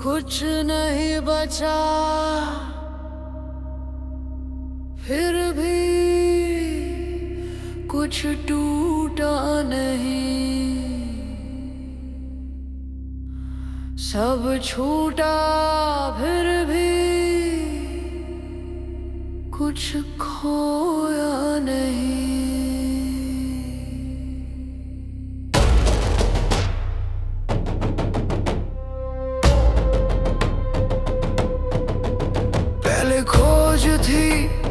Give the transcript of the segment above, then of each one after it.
कुछ नहीं बचा, फिर भी कुछ टूटा नहीं। सब छूटा फिर भी कुछ खोया नहीं। पहले खोज थी,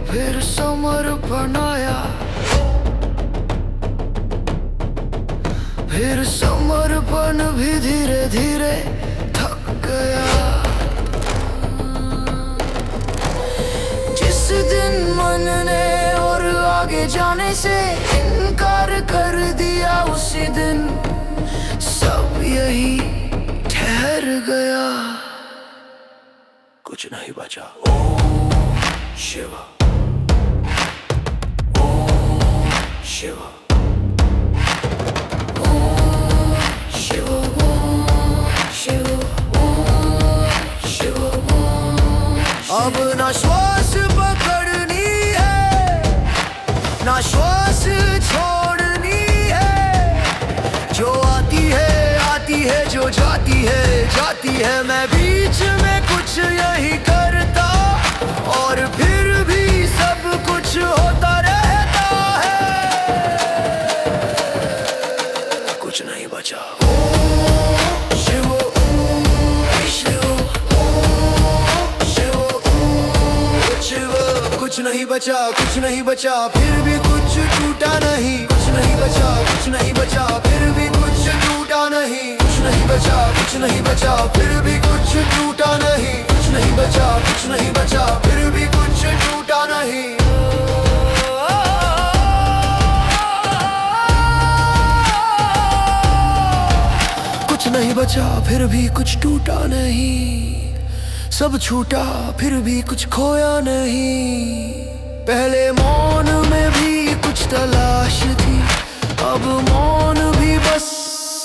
फिर समर्पण आया, फिर समर्पण भी धीरे धीरे थक गया। जिस दिन मन ने और आगे जाने से इनकार कर दिया, उसी दिन सब यही ठहर गया। कुछ नहीं बचा। ओम शिव, ओम शिव, ओम शिव, ओम शिव, ओम शिव, ओम। अब ना श्वास पकड़नी है, ना श्वास छोड़नी है। जो आती है, जो जाती है। मैं बीच में कुछ यही करता, और फिर भी सब कुछ होता रहता है। कुछ नहीं बचा। ओम शिव, ओम शिव, ओम शिव, ओम शिव। कुछ नहीं बचा, कुछ नहीं बचा, फिर भी कुछ टूटा नहीं। कुछ नहीं बचा, कुछ नहीं बचा, फिर भी कुछ टूटा नहीं। कुछ नहीं बचा, कुछ नहीं बचा, फिर भी कुछ टूटा नहीं। कुछ नहीं बचा, कुछ नहीं बचा, फिर भी कुछ टूटा नहीं। कुछ नहीं बचा, फिर भी कुछ टूटा नहीं। सब छूटा, फिर भी कुछ खोया नहीं। पहले मौन में भी कुछ तलाश थी, अब मौन भी बस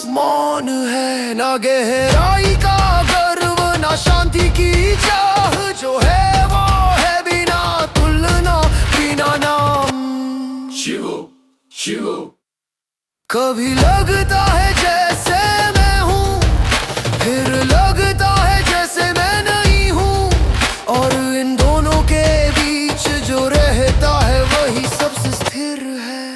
मौन है। ना गहराई का गर्व, ना शांति की चाह, जो है वो है बिना तुलना, बिना नाम। शिव शिव। कभी लगता है जैसे मैं हूँ, फिर लगता है जैसे मैं नहीं हूँ। और इन दोनों के बीच जो रहता है वही सबसे स्थिर है।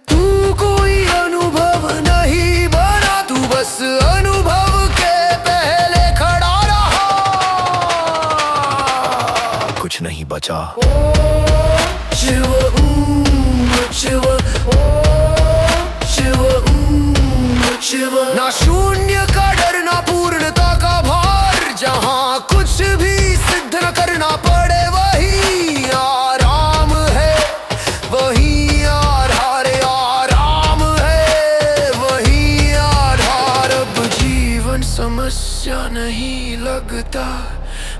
तू कोई अनुभव नहीं बना, तू बस अनुभव के पहले खड़ा रहा। कुछ नहीं बचा। ओम शिव, शिव, ओम शिव, शिव। ना शून्य का डर, ना पूर्णता का भार। जहाँ कुछ भी सिद्ध न करना पड़े, वही आराम है, वही आधार। आराम है, वही आधार। अब जीवन समस्या नहीं लगता,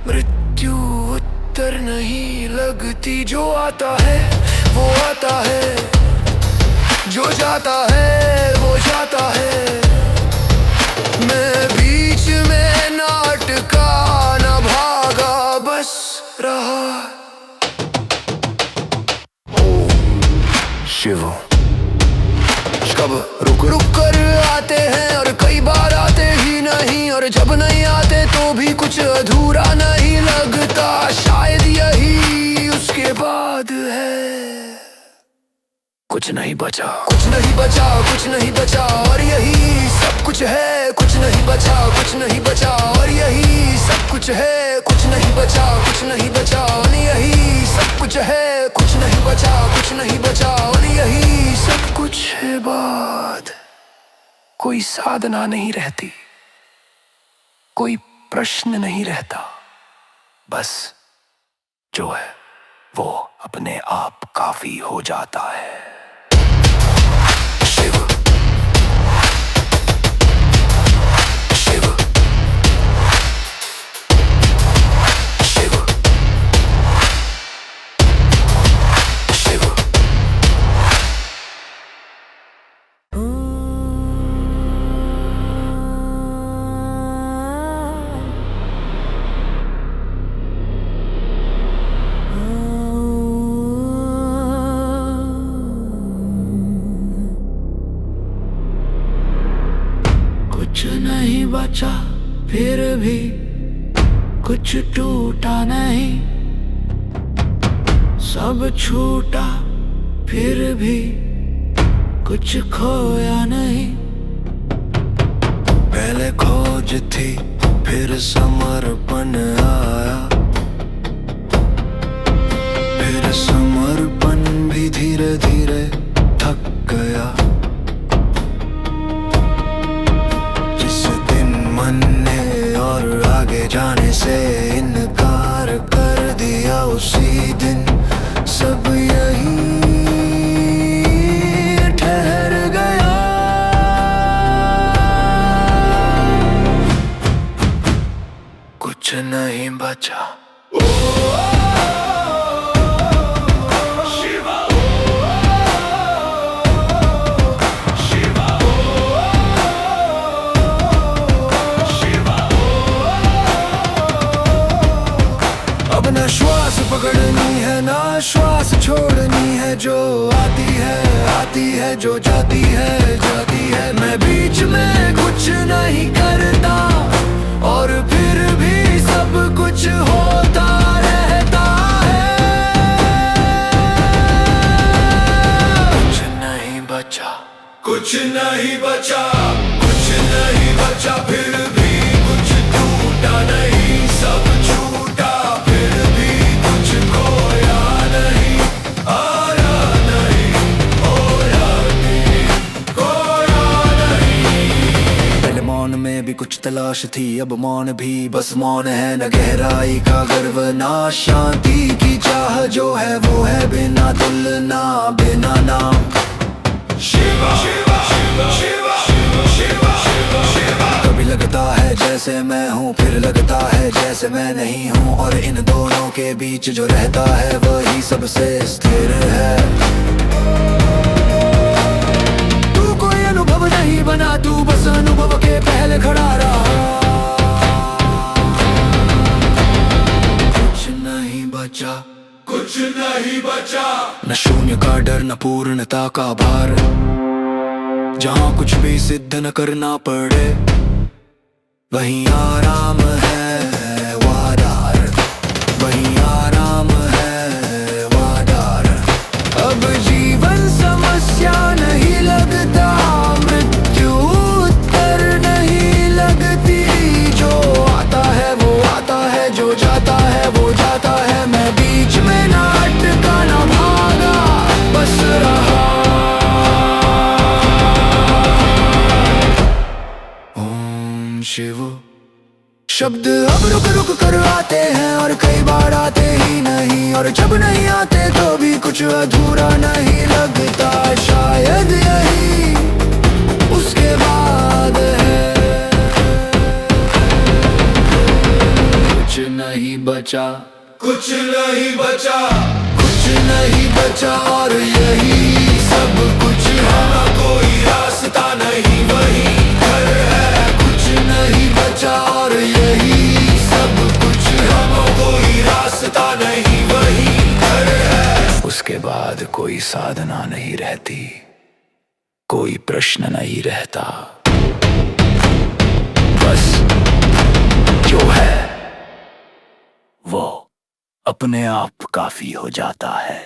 मृत्यु उत्तर नहीं लगती। जो आता है वो आता है, जो जाता है वो जाता है। मैं बीच में ना अटका, ना भागा, बस रहा। शिव। कब रुक रुक कर आते हैं, और कई बार आते ही नहीं। और जब नहीं आते तो भी कुछ अधूरा नहीं लगता। शायद यही उसके बाद है। कुछ नहीं बचा, कुछ नहीं बचा, कुछ नहीं बचा, और यही सब कुछ है। कुछ नहीं बचा, कुछ नहीं बचा, और यही सब कुछ है। कुछ नहीं बचा, कुछ नहीं बचा, और यही सब कुछ है। कुछ नहीं बचा, कुछ नहीं बचा, और यही सब कुछ है। बाद कोई साधना नहीं रहती, कोई प्रश्न नहीं रहता। बस जो है वो अपने आप काफी हो जाता है। शिव शिव शिव शिव। कुछ नहीं बचा फिर भी कुछ टूटा नहीं, सब छूटा फिर भी कुछ खोया नहीं। पहले खोज थी फिर समर्पण आया, फिर समर्पण भी धीरे धीरे थक गया। जिस दिन मन ने और आगे जाने से इनकार कर दिया, उसी दिन सब यही ठहर गया। कुछ नहीं बचा। अब न श्वास पकड़नी है ना श्वास छोड़नी है, जो आती है जो जाती है। मैं बीच में कुछ नहीं करता और फिर भी सब कुछ होता रहता है। कुछ नहीं बचा, कुछ नहीं बचा, कुछ नहीं बचा फिर भी कुछ टूटा नहीं, सब छूटा फिर भी कुछ खोया नहीं, आया नहीं, खोया नहीं, खोया नहीं। पहले मौन में भी कुछ तलाश थी, अब मौन भी बस मौन है। न गहराई का गर्व ना शांति की चाह, जो है वो है बिना तुलना बिना नाम। शिवा शिवा शिवा शिवा शिवा शिवा शिवा। कभी लगता है जैसे मैं हूँ, फिर लगता है जैसे मैं नहीं हूँ, और इन दोनों के बीच जो रहता है वही सबसे स्थिर है। तू कोई अनुभव नहीं बना, तू बस अनुभव के पहले खड़ा रहा। कुछ नहीं बचा, कुछ नहीं बचा। न शून्य का डर न पूर्णता का भार, जहाँ कुछ भी सिद्ध न करना पड़े वहीं आराम है वादार, वहीं आराम है वादार। अब जीवन समस्या नहीं लगता, मृत्यु उत्तर नहीं लगती। जो आता है वो आता है, जो जाता है वो जाता है। मैं बीच में ना अटका ना भागा, बस रहा। ओम शिव शब्द अब रुक रुक कर आते हैं और कई बार आते ही नहीं, और जब नहीं आते तो भी कुछ अधूरा नहीं लगता। शायद यही उसके बाद है। कुछ नहीं बचा, कुछ नहीं बचा, कुछ नहीं बचा, और यही सब कुछ है। कोई रास्ता नहीं वही घर है। कुछ नहीं बचा और यही सब कुछ है। कोई रास्ता नहीं वही घर है। उसके बाद कोई साधना नहीं रहती, कोई प्रश्न नहीं रहता, बस जो है वो अपने आप काफी हो जाता है।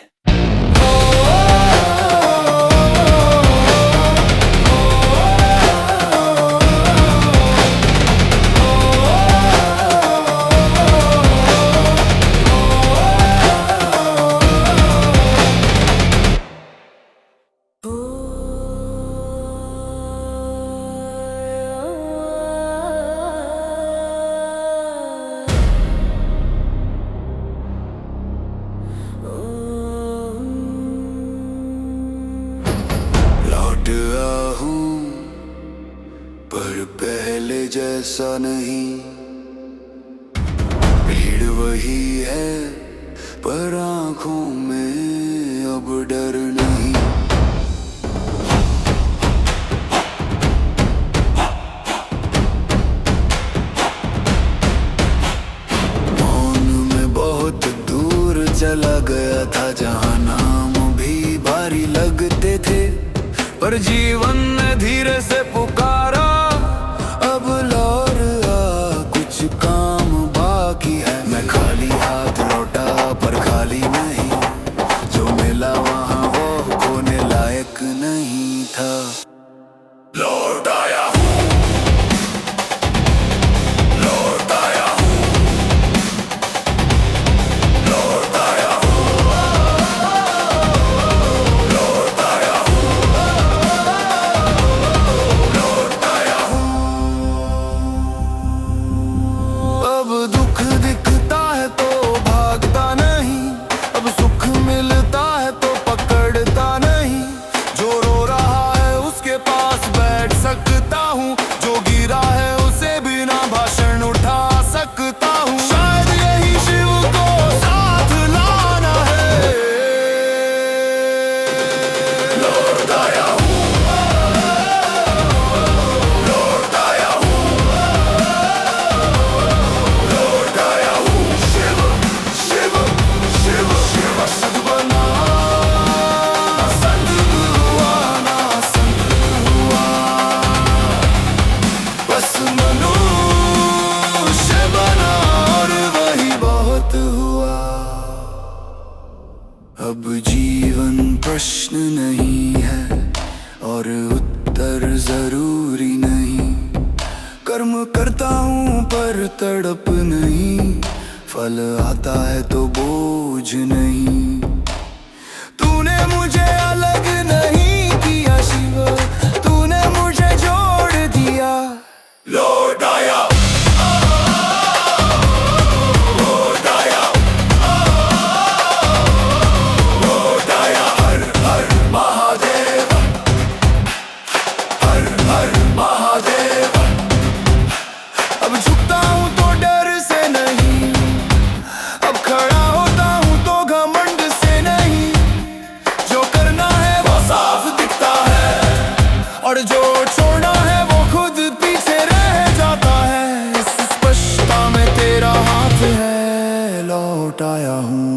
पर पहले जैसा नहीं, भीड़ वही है पर आंखों में अब डर नहीं। मौन में बहुत दूर चला गया था, जहां नाम भी भारी लगते थे, पर जीवन ने धीरे से पुकारा, करता हूँ पर तड़प नहीं, फल आता है तो बोझ नहीं। तूने मुझे अलग नहीं किया शिव, तूने मुझे जोड़ दिया। लौट आया, लौट आया, लौट आया। हर हर महादेव, हर हर महादेव। अब झुकता हूँ तो डर से नहीं, अब खड़ा होता हूँ तो घमंड से नहीं। जो करना है वो साफ दिखता है, और जो छोड़ना है वो खुद पीछे रह जाता है। इस स्पष्टता में तेरा हाथ है। लौट आया हूँ,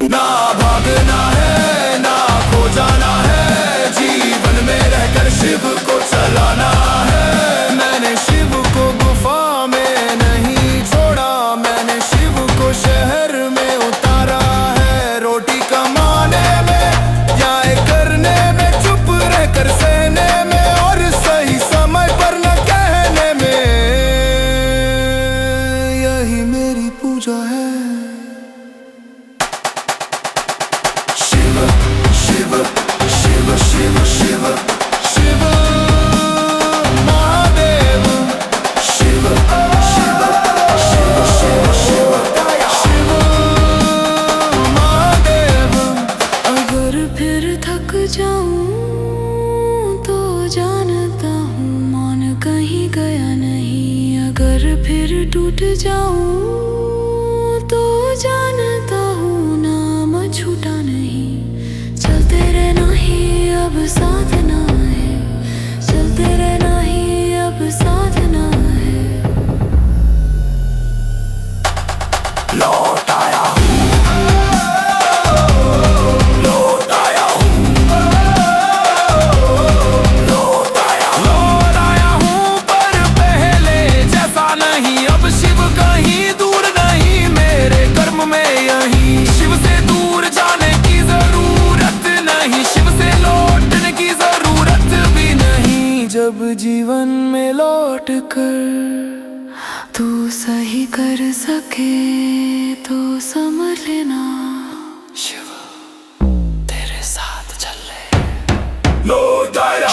ना भागना है ना खो जाना है, जीवन में रहकर शिव को चलाना है। मैंने शिव को गुफा में नहीं छोड़ा, मैंने शिव को शहर में उतारा है। रोटी कमाने में या करने में, चुप रहकर सहने में, और सही समय पर न कहने में, यही मेरी पूजा है। शिव शिव शिव शिव शिव शिव महादेव। शिव शिव शिव शिव शिव शिव महादेव। अगर फिर थक जाऊं तो जानता हूँ मन कहीं गया नहीं। अगर फिर टूट जाऊं तो जानता हूँ नाम छूटा नहीं। चलते रहना ही अब साधना है, चलते रहना ही अब साधना है। लौट आया हूँ, लौट आया हूँ, लौट आया हूँ, पर पहले जैसा नहीं। अब शिव कहीं दूर नहीं, मेरे कर्म में यहीं। शिव से दूर जाने की जरूरत नहीं, शिव से लौटने की जरूरत भी नहीं। जब जीवन में लौट कर तू सही कर सके तो समझ लेना, शिव तेरे साथ चल ले। लौट आया,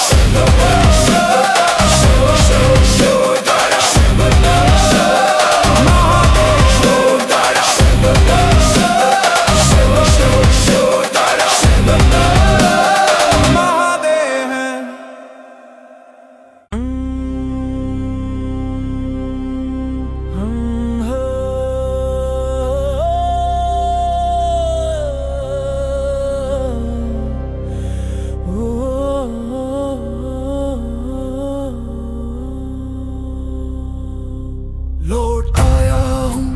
लौट आया हूँ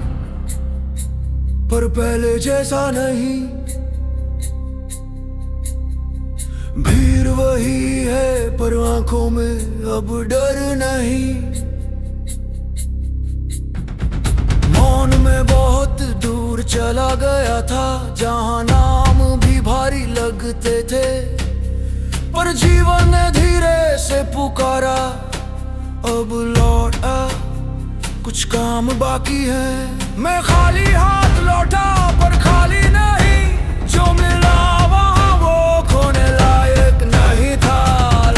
पर पहले जैसा नहीं। भीड़ वही है पर आंखों में अब डर नहीं। मौन में बहुत दूर चला गया था, जहाँ नाम भी भारी लगते थे, पर जीवन ने धीरे से पुकारा। अब लौट आ, कुछ काम बाकी है। मैं खाली हाथ लौटा पर खाली नहीं, जो मिला वहाँ वो खोने लायक नहीं था।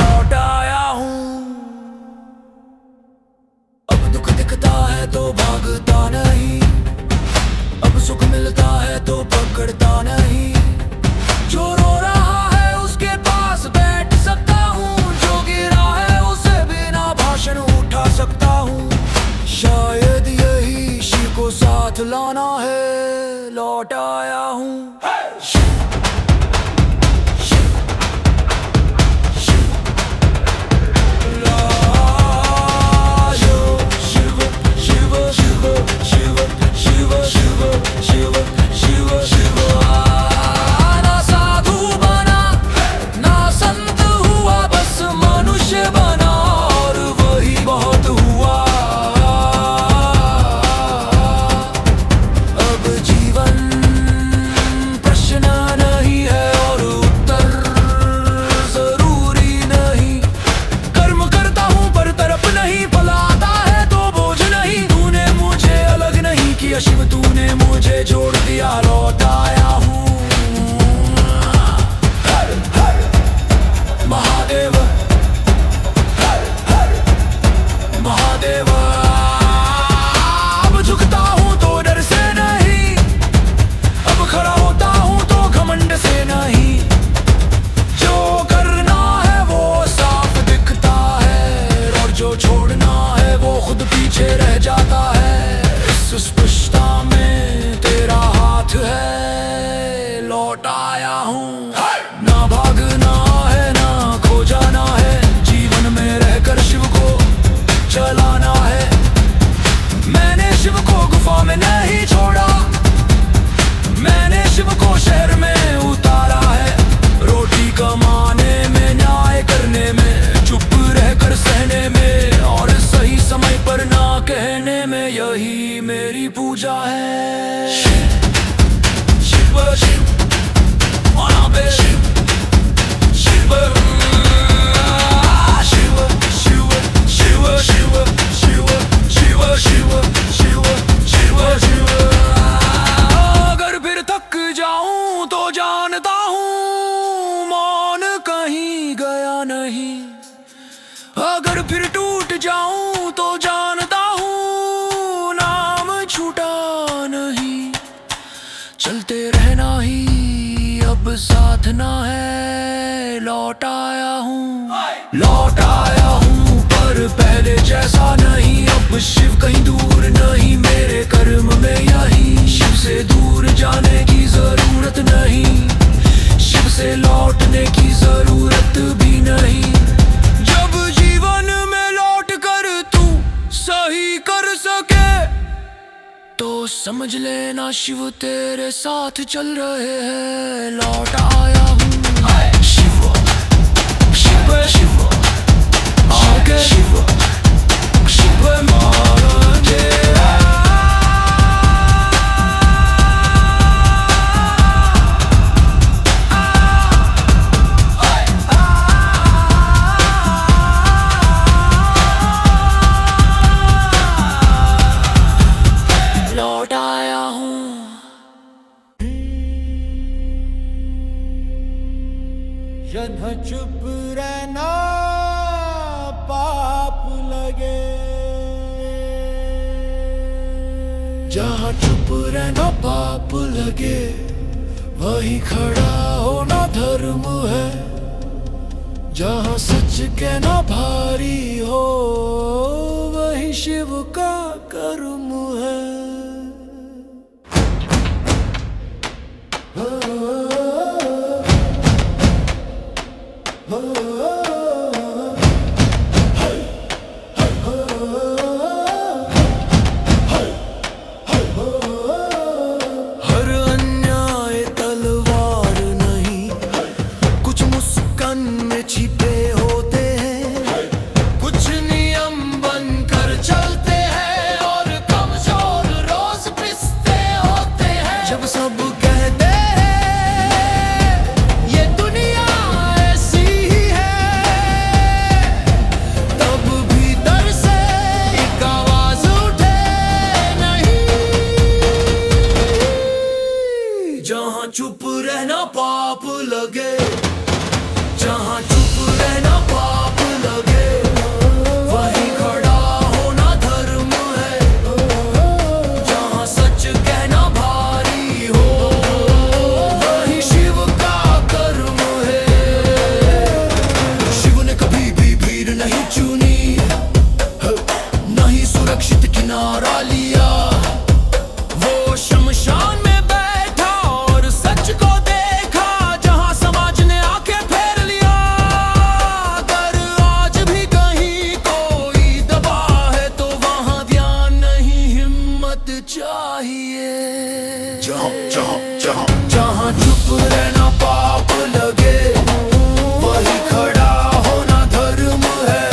लौट आया हूँ, अब दुख दिखता है तो भागता नहीं, अब सुख मिलता है तो पकड़ता नहीं। जो रो रहा है उसके पास बैठ सकता हूँ, जो गिरा है उसे बिना भाषण उठा सकता हूँ। शायद यही शिव को साथ लाना है। लौट आया हूँ। करने में और सही समय पर ना कहने में, यही मेरी पूजा है। शिव शिव अनाबे शिव शिव शिव शिव शिव शिव शिव शिव शिव शिव शिव शिव। अगर फिर थक जाऊं तो जानता हूँ मौन कहीं गया नहीं। अगर फिर टूट जाऊं तो जानता हूँ नाम छूटा नहीं। चलते रहना ही अब साथ ना है, लौट आया हूँ पर पहले जैसा नहीं। अब शिव कहीं दूर नहीं, मेरे कर्म में यही। शिव से दूर जाने की जरूरत नहीं, शिव से लौटने की जरूरत भी नहीं। जब जीवन में लौट कर तू सही कर सके तो समझ लेना शिव तेरे साथ चल रहे हैं। लौट आया हूँ शिव शिव शिव आगे शिव शिव मांगे। लौट आया हूँ। जहाँ चुप रहना पाप लगे, जहाँ चुप रहना पाप लगे, वही खड़ा होना धर्म है। जहाँ सच कहना भारी हो, वही शिव का कर्म है। हर अन्याय तलवार नहीं, कुछ मुस्कान में छिपे होते हैं। कुछ नियम बनकर चलते हैं और कमजोर रोज पिसते होते हैं। जब सब कहते हैं ये दुनिया ऐसी ही है, तब भीतर से एक आवाज उठे नहीं। जहाँ चुप रहना पाप लगे, जहाँ चुप रहना पाप लगे, वही खड़ा होना धर्म है। जहाँ सच कहना भारी हो, वही शिव का कर्म है। शिव ने कभी भी भीड़ नहीं चुनी, नहीं सुरक्षित किनारा लिया। वो शमशान में बैठा और सच को देखा, जहाँ समाज ने आके फेर लिया। अगर आज भी कहीं कोई दबा है तो वहाँ ध्यान नहीं, हिम्मत चाहिए। जहाँ चुप रहना पाप लगे, वही खड़ा होना धर्म है।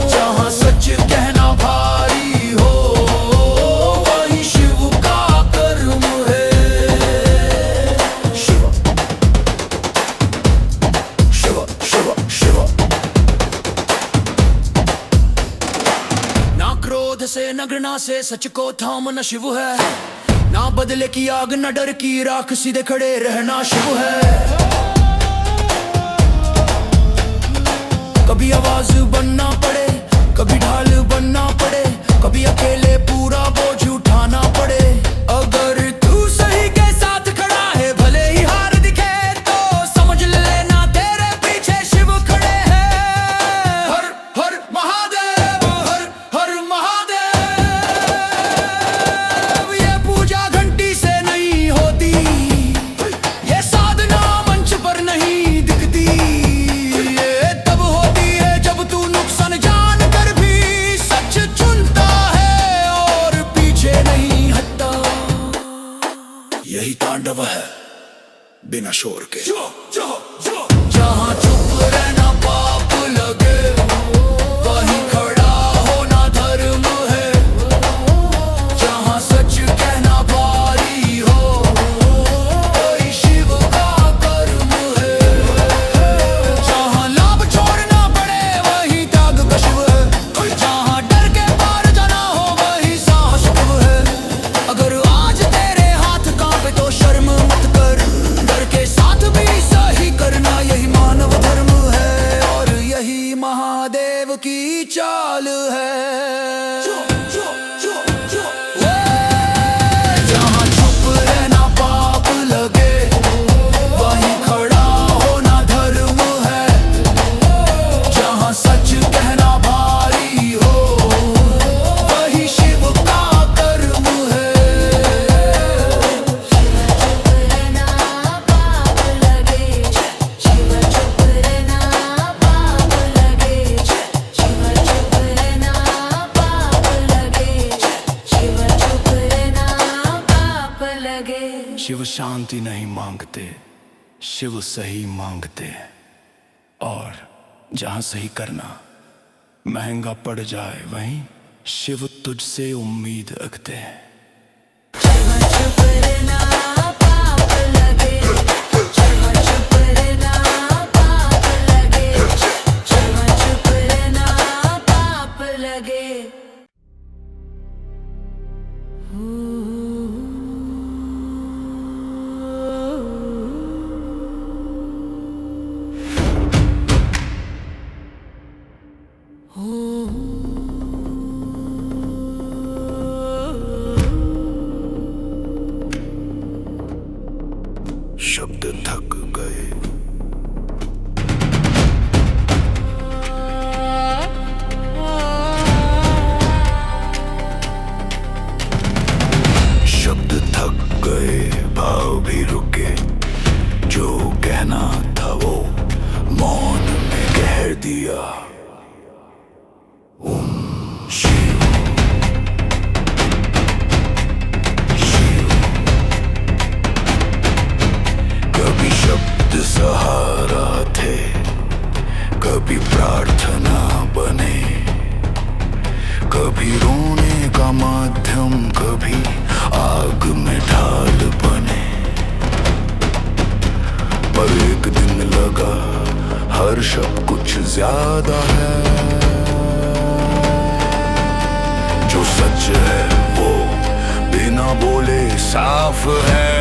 जहाँ सच कहना भारी हो, वही शिव का कर्म है। शिव शिव शिव शिव। ना क्रोध से न घृणा से सच को थामना शिव है। ना बदले की आग न डर की राख, सीधे खड़े रहना शिव है। कभी आवाज बनना पड़े, कभी ढाल बनना पड़े, कभी अकेले पूरा बोझ उठाना पड़े। अगर तू सही के साथ खड़ा है, भले ही हार दिखे तो समझ लेना तेरे पीछे शिव खड़े हैं। हर हर महादेव, हर हर महादेव। ये पूजा घंटी से नहीं होती, ये साधना मंच पर नहीं दिखती। ये तब होती है जब तू नुकसान जान कर भी सच चुनता है और पीछे नहीं हटता। यही तांडव है बिना शोर के। जहाँ चुप रहना पाप लगे, शिव की चाल है। जहाँ चुप रहना पाप लगे, वहीं खड़ा होना धर्म है। जहाँ सच कहना भारी हो, वही शिव का कर्म है। शिव शांति नहीं मांगते, शिव सही मांगते। और जहाँ सही करना महंगा पड़ जाए, वहीं शिव तुझसे उम्मीद रखते हैं। शब्द थक गए, शब्द थक गए, भाव भी रुके। जो कहना था वो मौन में कह दिया। ओम शिव शिव। कभी शब्द सहारा थे, कभी प्रार्थना बने, कभी रोने का माध्यम, कभी आग में ढाल बने। पर एक दिन लगा हर शब्द कुछ ज्यादा है। जो सच है वो बिना बोले साफ है।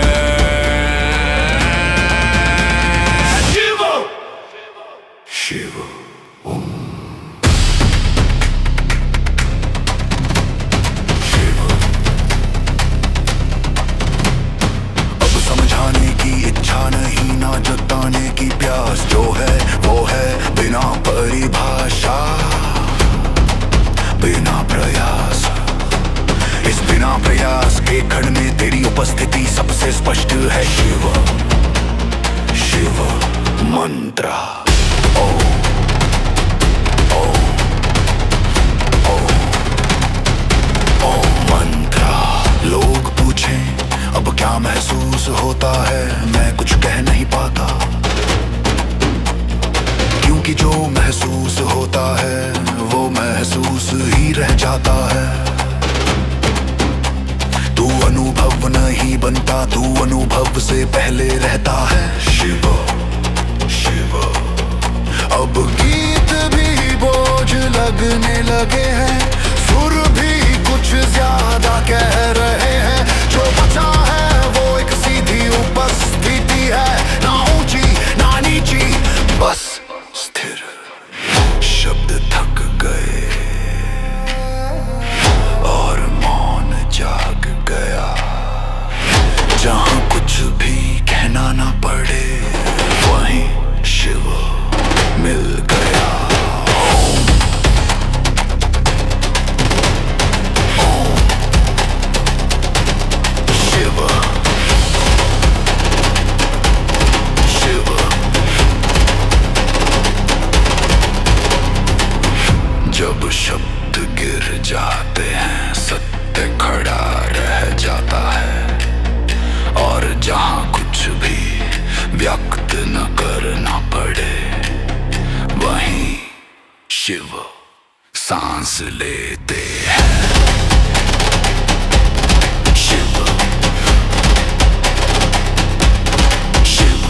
शिव शिव ओम शिव। अब समझाने की इच्छा नहीं, ना जताने की प्यास। जो है वो है बिना परिभाषा, बिना प्रयास। इस बिना प्रयास के क्षण में तेरी उपस्थिति सबसे स्पष्ट है। शिव शिव मंत्रा। ओम ओम ओम ओम मंत्रा। लोग पूछें अब क्या महसूस होता है, मैं कुछ कह नहीं पाता, क्योंकि जो महसूस होता है वो महसूस ही रह जाता है। तू अनुभव नहीं बनता, तू अनुभव से पहले रहता है। शिव शिव। अब गीत भी बोझ लगने लगे हैं, सुर भी कुछ ज्यादा कह रहे हैं। जो बचा है वो एक सीधी उपस्थिति है, ना ऊंची ना नीची, बस स्थिर। शब्द थक गए और मौन जाग गया। जहाँ कुछ भी कहना ना पड़े, वहीं शिव मिल गया। ओम ओम शिव शिव। जब शब्द गिर जाते हैं, सत्य खड़ा रह जाता है। और जहाँ कुछ भी व्यक्त न करना पड़े, वहीं शिव सांस लेते हैं। शिव शिव।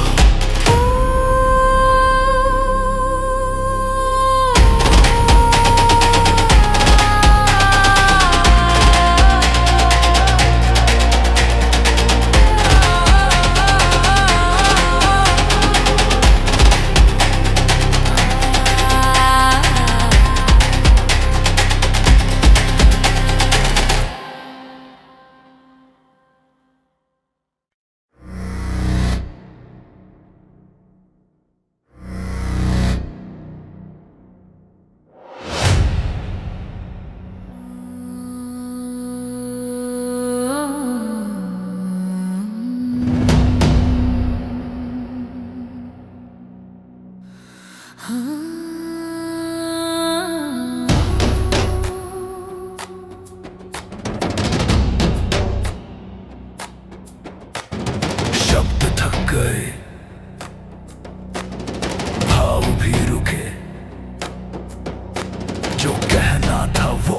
जो कहना था वो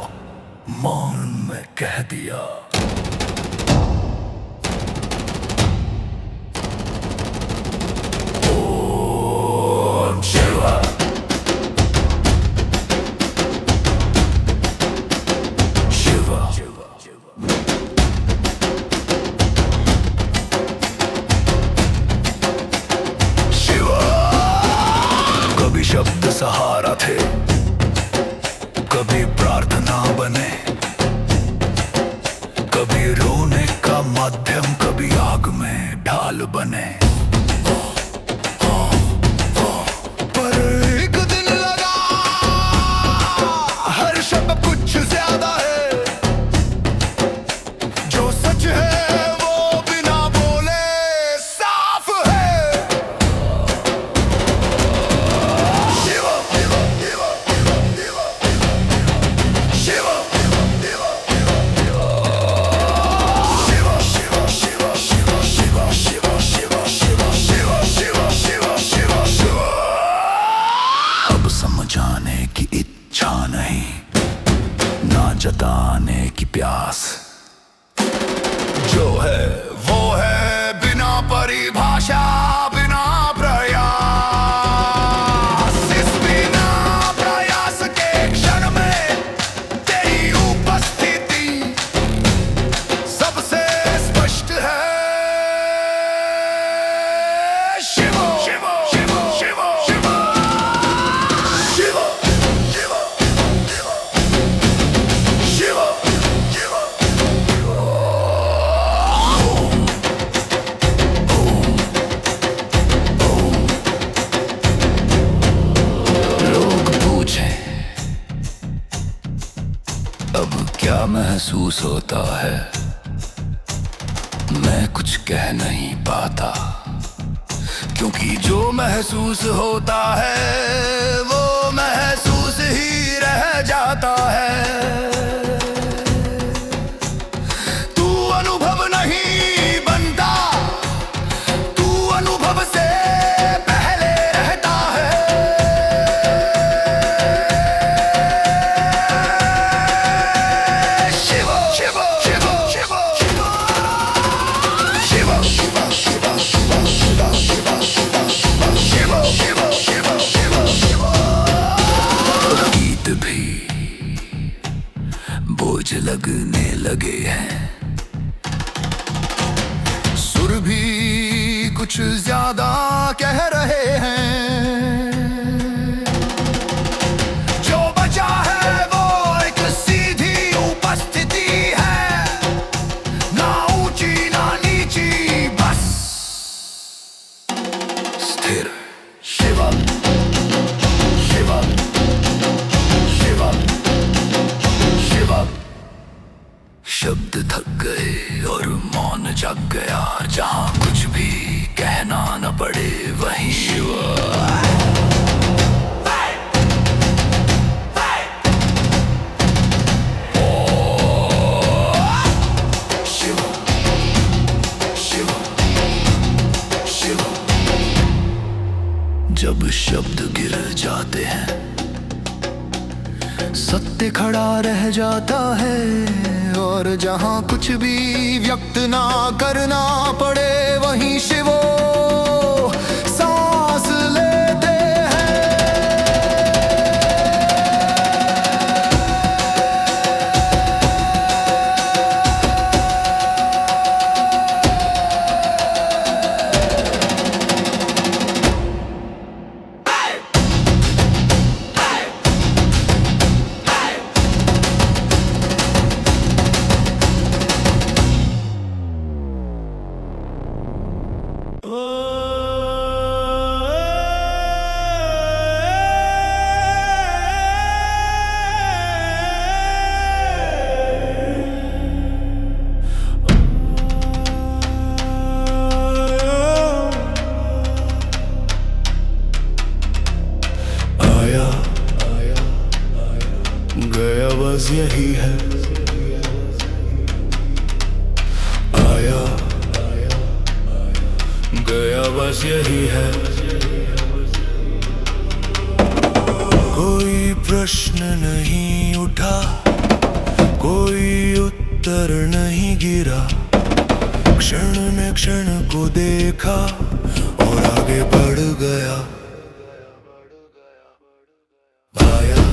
मौन में कह दिया। ओम शिवा शिवा शिवा। कभी शब्द सहारा थे, कभी प्रार्थना बने, कभी रोने का माध्यम, कभी आग में ढाल बने। पर एक दिन लगा हर शब्द कुछ ज्यादा है, जो सच है वो बिना बोले साफ है। शिवा शिवा शिवा शिवा शिवा शिवा शिवा शिवा शिवा शिवा शिवा शिवा शिवा शिवा शिवा शिवा शिवा शिवा। अब समझाने की इच्छा नहीं, ना जताने की प्यास, जो है वो है बिना परिभाषा, बिना प्रयास। इस बिना प्रयास के क्षण में तेरी उपस्थिति सबसे स्पष्ट है। शिवा शिवा शिवा शिवा शिवा शिवा शिवा शिवा शिवा शिवा। लोग पूछें अब क्या महसूस होता है, मैं कुछ कह नहीं पाता, क्योंकि जो महसूस होता है वो महसूस ही रह जाता है। तू अनुभव नहीं बनता, तू अनुभव से पहले रहता है। शिवा शिवा शिवा शिवा शिवा शिवा शिवा शिवा शिवा शिवा शिवा शिवा शिवा शिवा शिवा शिवा। गीत भी बोझ लगने लगे हैं, सुर भी कुछ ज्यादा कह रहे हैं। जो बचा है वो एक सीधी उपस्थिति है, ना ऊंची ना नीची, बस स्थिर। शिवा शिवा शिवा शिवा। शब्द थक गए और मौन जग गया, जहां कुछ भी कहना न पड़े वहीं शिवा। शिवा शिवा शिवा। जब शब्द गिर जाते हैं, सत्य खड़ा रह जाता है, और जहां कुछ भी व्यक्त ना करना पड़े वहीं शिवो सांस लेते हैं। बस यही है, आया गया बस यही है। कोई प्रश्न नहीं उठा, कोई उत्तर नहीं गिरा। क्षण ने क्षण को देखा और आगे बढ़ गया। आया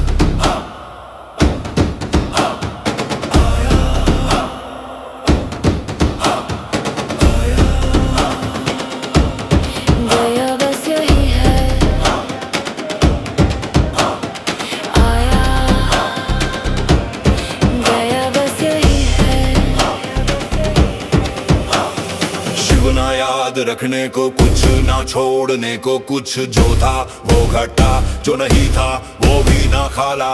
गया बस यही है, आया गया बस यही है। शिव ना याद रखने को कुछ, ना छोड़ने को कुछ। जो था वो घटा, जो नहीं था वो भी ना खाला।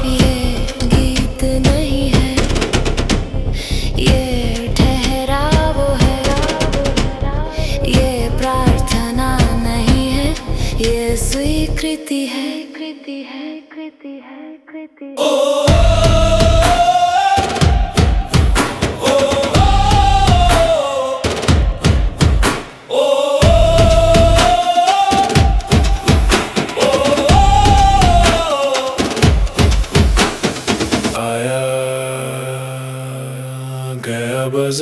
ये गीत नहीं है, ये ठहराव है, ये प्रार्थना नहीं है, ये स्वीकृति है, कृति है, कृति है, कृति है। आया गया बस